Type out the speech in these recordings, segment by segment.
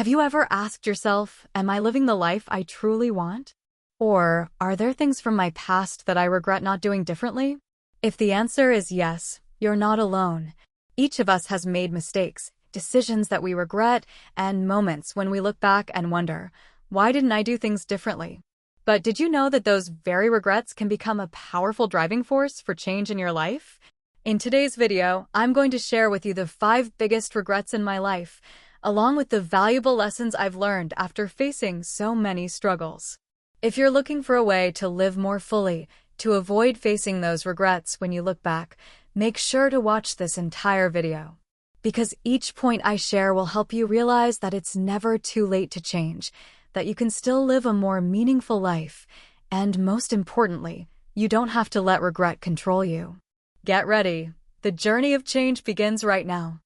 Have you ever asked yourself, am I living the life I truly want? Or are there things from my past that I regret not doing differently? If the answer is yes, you're not alone. Each of us has made mistakes, decisions that we regret, and moments when we look back and wonder, why didn't I do things differently? But did you know that those very regrets can become a powerful driving force for change in your life? In today's video, I'm going to share with you the 5 biggest regrets in my life, along with the valuable lessons I've learned after facing so many struggles. If you're looking for a way to live more fully, to avoid facing those regrets when you look back, make sure to watch this entire video. Because each point I share will help you realize that it's never too late to change, that you can still live a more meaningful life, and most importantly, you don't have to let regret control you. Get ready. The journey of change begins right now.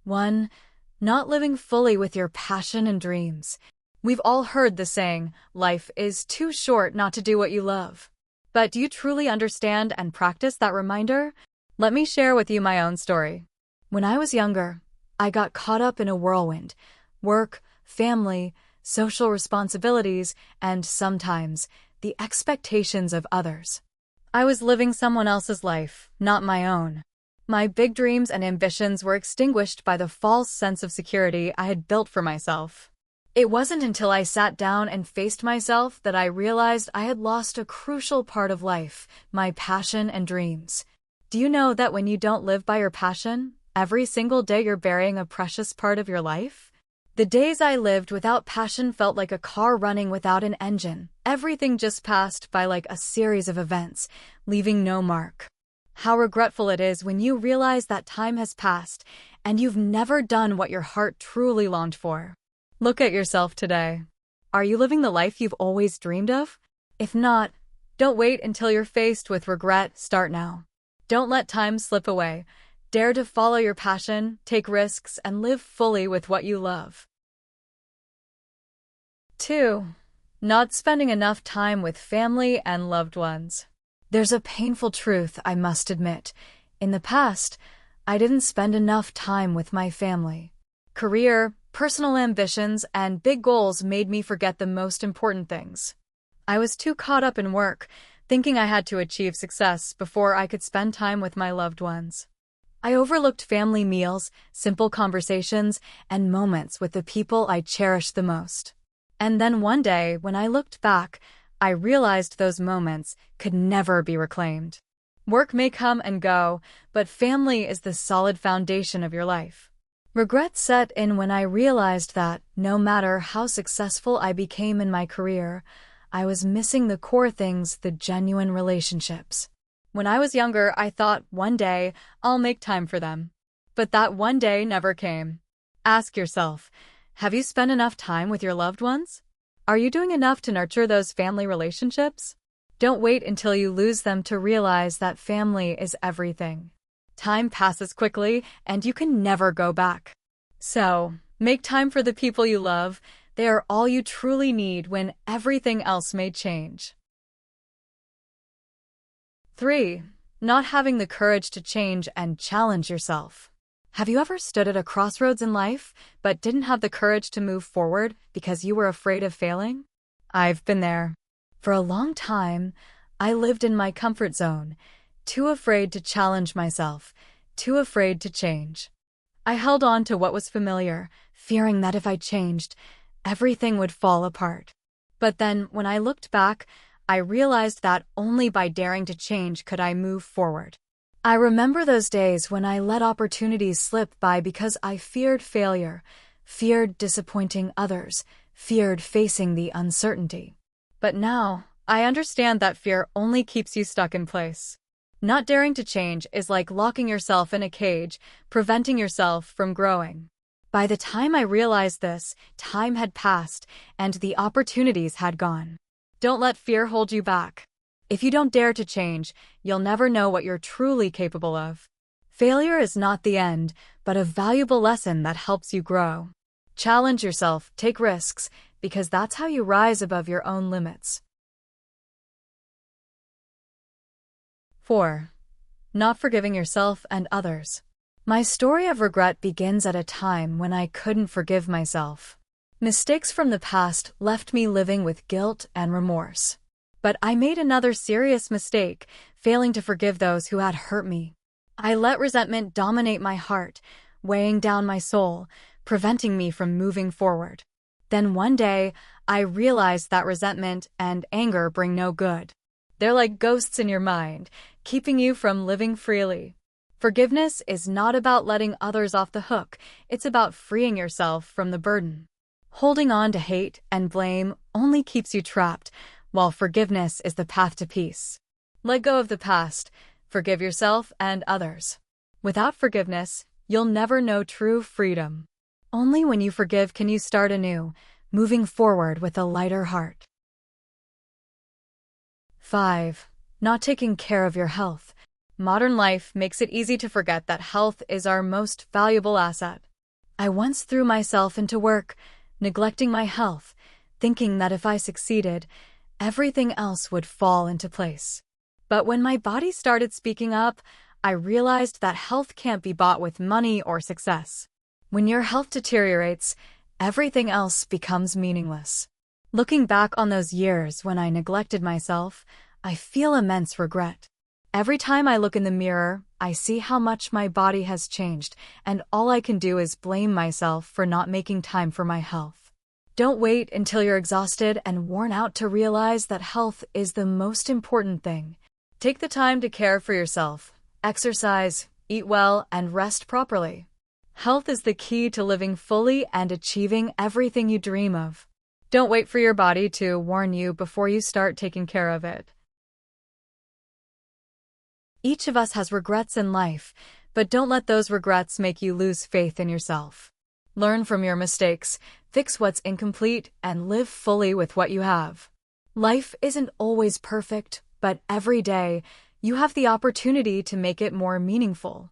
1. Not living fully with your passion and dreams. We've all heard the saying, life is too short not to do what you love. But do you truly understand and practice that reminder? Let me share with you my own story. When I was younger, I got caught up in a whirlwind. Work, family, social responsibilities, and sometimes the expectations of others. I was living someone else's life, not my own. My big dreams and ambitions were extinguished by the false sense of security I had built for myself. It wasn't until I sat down and faced myself that I realized I had lost a crucial part of life, my passion and dreams. Do you know that when you don't live by your passion, every single day you're burying a precious part of your life? The days I lived without passion felt like a car running without an engine. Everything just passed by like a series of events, leaving no mark. How regretful it is when you realize that time has passed and you've never done what your heart truly longed for. Look at yourself today. Are you living the life you've always dreamed of? If not, don't wait until you're faced with regret. Start now. Don't let time slip away. Dare to follow your passion, take risks, and live fully with what you love. 2. Not spending enough time with family and loved ones. There's a painful truth I must admit. In the past, I didn't spend enough time with my family. Career, personal ambitions, and big goals made me forget the most important things. I was too caught up in work, thinking I had to achieve success before I could spend time with my loved ones. I overlooked family meals, simple conversations, and moments with the people I cherished the most. And then one day, when I looked back, I realized those moments could never be reclaimed. Work may come and go, but family is the solid foundation of your life. Regret set in when I realized that, no matter how successful I became in my career, I was missing the core things, the genuine relationships. When I was younger, I thought, one day, I'll make time for them. But that one day never came. Ask yourself, have you spent enough time with your loved ones? Are you doing enough to nurture those family relationships? Don't wait until you lose them to realize that family is everything. Time passes quickly, and you can never go back. So, make time for the people you love. They are all you truly need when everything else may change. 3. Not having the courage to change and challenge yourself. Have you ever stood at a crossroads in life, but didn't have the courage to move forward because you were afraid of failing? I've been there. For a long time, I lived in my comfort zone, too afraid to challenge myself, too afraid to change. I held on to what was familiar, fearing that if I changed, everything would fall apart. But then, when I looked back, I realized that only by daring to change could I move forward. I remember those days when I let opportunities slip by because I feared failure, feared disappointing others, feared facing the uncertainty. But now, I understand that fear only keeps you stuck in place. Not daring to change is like locking yourself in a cage, preventing yourself from growing. By the time I realized this, time had passed, and the opportunities had gone. Don't let fear hold you back. If you don't dare to change, you'll never know what you're truly capable of. Failure is not the end, but a valuable lesson that helps you grow. Challenge yourself, take risks, because that's how you rise above your own limits. 4. Not forgiving yourself and others. My story of regret begins at a time when I couldn't forgive myself. Mistakes from the past left me living with guilt and remorse. But I made another serious mistake, failing to forgive those who had hurt me. I let resentment dominate my heart, weighing down my soul, preventing me from moving forward. Then one day, I realized that resentment and anger bring no good. They're like ghosts in your mind, keeping you from living freely. Forgiveness is not about letting others off the hook, it's about freeing yourself from the burden. Holding on to hate and blame only keeps you trapped, while forgiveness is the path to peace. Let go of the past, forgive yourself and others. Without forgiveness, you'll never know true freedom. Only when you forgive can you start anew, moving forward with a lighter heart. 5. Not taking care of your health. Modern life makes it easy to forget that health is our most valuable asset. I once threw myself into work, neglecting my health, thinking that if I succeeded, everything else would fall into place. But when my body started speaking up, I realized that health can't be bought with money or success. When your health deteriorates, everything else becomes meaningless. Looking back on those years when I neglected myself, I feel immense regret. Every time I look in the mirror, I see how much my body has changed, and all I can do is blame myself for not making time for my health. Don't wait until you're exhausted and worn out to realize that health is the most important thing. Take the time to care for yourself, exercise, eat well, and rest properly. Health is the key to living fully and achieving everything you dream of. Don't wait for your body to warn you before you start taking care of it. Each of us has regrets in life, but don't let those regrets make you lose faith in yourself. Learn from your mistakes, fix what's incomplete, and live fully with what you have. Life isn't always perfect, but every day, you have the opportunity to make it more meaningful.